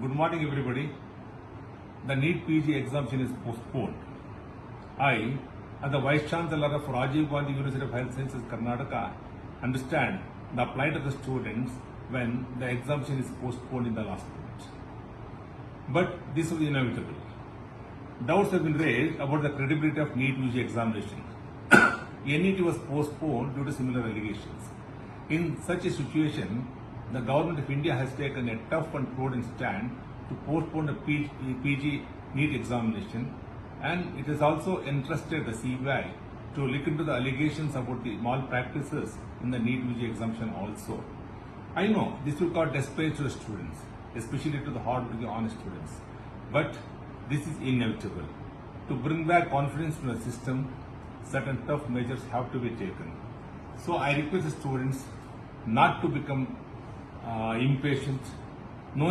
Good morning, everybody. The NEET PG examination is postponed. I, as the Vice Chancellor of Rajiv Gandhi University of Health Sciences, Karnataka, understand the plight of the students when the examination is postponed in the last minute. But this was inevitable. Doubts have been raised about the credibility of NEET UG examination. NET was postponed due to similar allegations. In such a situation, the government of India has taken a tough and prudent stand to postpone the PG NEET examination, and it has also entrusted the CBI to look into the allegations about the malpractices in the NEET UG examination also. I know this will cause despair to the students, especially to the hardworking, honest students, but this is inevitable. To bring back confidence in the system, certain tough measures have to be taken. So I request the students not to become impatient